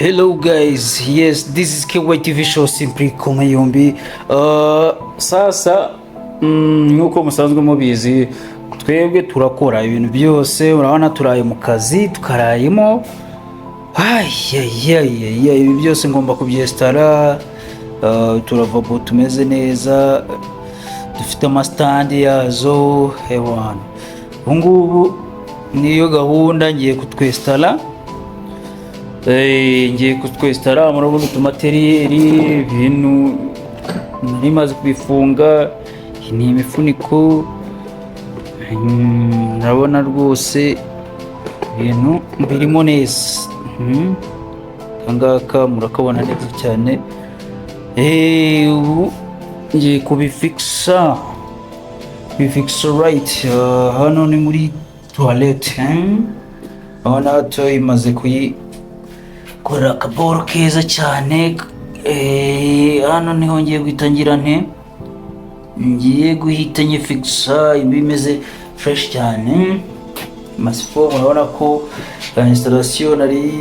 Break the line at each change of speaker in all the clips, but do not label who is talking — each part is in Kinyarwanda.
Hello guys, yes, this is KYTV show simply koma yombi. Sasa nkuko musanzwe mubizi twebwe turakora ibintu byose, urabona turaye mu kazi tukarayemo. Ibi byose ngomba kubyestara. Turavabo tumeze neza, dufite amastandi yazo hewan. Ubungubu niyo gahunda ngiye kutwestara. Ngiye kutwestara murabona utumateriyeri ibintu narimaze kubifunga, ni imifuniko, nabona rwose ibintu birimo neza. Angaka murakabona neza cyane. Ubu ngiye kubifixa right. Hano ni muri toilette. Abona to imaze kora akaboro keza cyane. Hano niho ngiye guhitangira ngiye guhita nyifixa ibimeze fresh cyane. Masifo urabona ko installation ari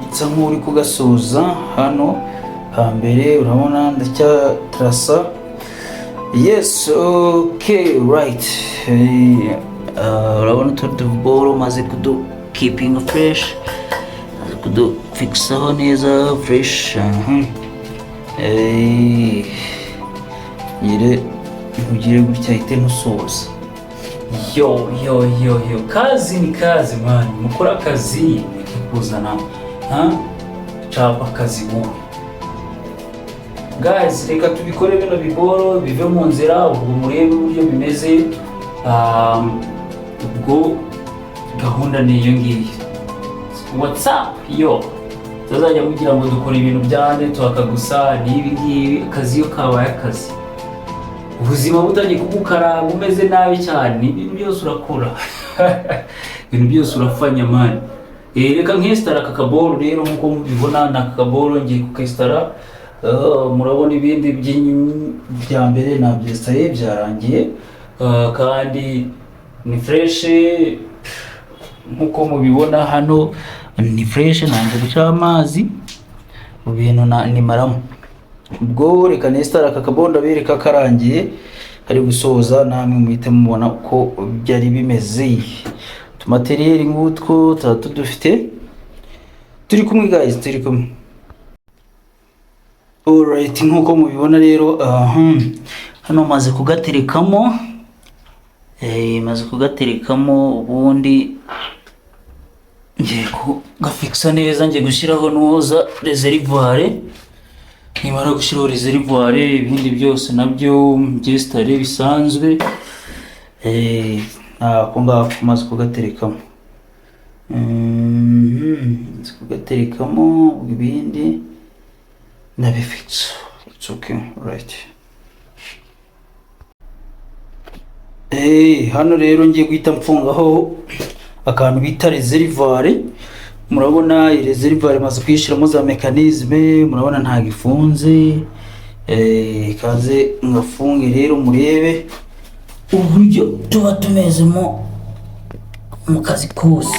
itsa nk'uri kugasoza hano hambere, urabona ndacya trasa. Yes, okay, right. Urabona tutuboro maze kudu keeping fresh, kudu fixaho neza fresh. Ugire gutya ite ntusoza. Yo kazi ni kazi man, mukora kazi kuzana chapa kazi mu guys. Reka tubikore bino biboro bive mu nzira, ubwo murebe uburyo bimeze. Ubwo gahunda niyo ngiyi. What's up yo, tuzajya kugira ngo dukora ibintu byane twakagusa n'ibi ngibi. Akazi yo kabaye akazi, ubuzima butangiye kugukara bumeze nabi cyane, ibintu byose urakora ibintu byose urafanya man. Reka nkestara kakaboro rero nkuko mubibona na kakaboro ngiye kukestara. Murabona ibindi bya mbere nabyestaye byarangiye, kandi ni fresh nkuko mubibona hano ni fresh. Nanze guca amazi mu bintu nimaramo. Ubwo reka nestara kakabonda bereka karangiye ari gusoza, namwe muhite mubona uko byari bimeze. Tumateriyeri ngutwo dufite, turi kumwe guys, turi kumwe. Alright, nkuko mubibona rero hano maze kugaterekamo. Maze kugaterekamo, ubundi ngiye kugafixa neza. Ngiye gushyiraho noza reservoir. Nimara gushyiraho reservoir, ibindi byose nabyo byestare bisanzwe. Ngako maze kugaterekamo. Kugaterekamo ibindi nabifixa. It's okay, right. Hano rero ngiye guhita mfungaho akantu bita reservoir. Murabona reservoir maze kuyishiramo za mechanisme, murabona nta gifunze. Kaze ngafunge rero murebe uburyo tuba tumezemo mu kazi kose.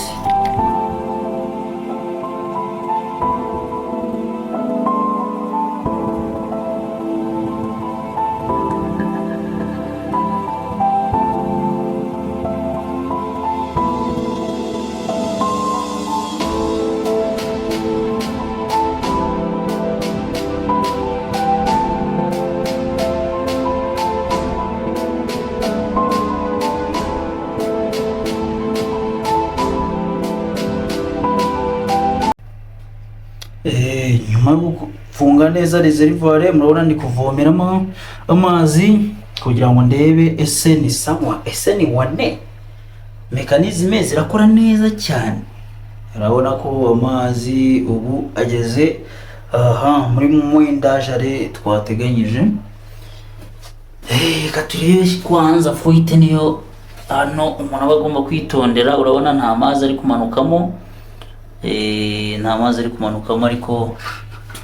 Nyuma yo gufunga neza reservoir, murabona ndi kuvomeramo amazi kugira ngo ndebe ese ni sawa, ese ni wane. Mechanisme zirakora neza cyane. Urabona ko amazi ubu ageze muri mwendajare twateganyije. Katurebe kwanza foite niyo hano umuntu aba agomba kwitondera. Urabona nta mazi ari kumanukamo, nta mazi ari kumanukamo, ariko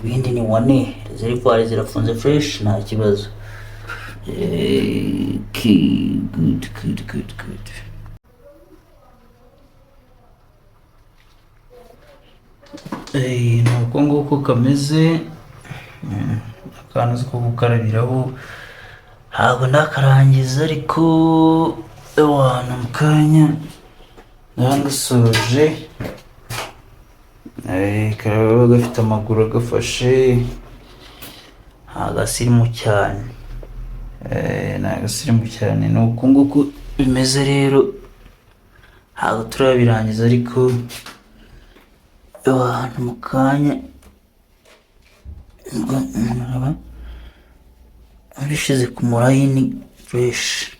ibindi ni wane. Reservoir zirafunze fresh, nta kibazo. Good. nuko nguko kameze. Akantu ko gukarabiraho ntabwo ndakarangiza, ariko abantu mu kanya ndangasoje. Karaba gafite amaguru agafashe, agasirimu cyane, ni agasirimu cyane. Ni uku nguku bimeze rero, ntabwo turabirangiza, ariko abantu mu kanya abishyize ku murayini fureshi.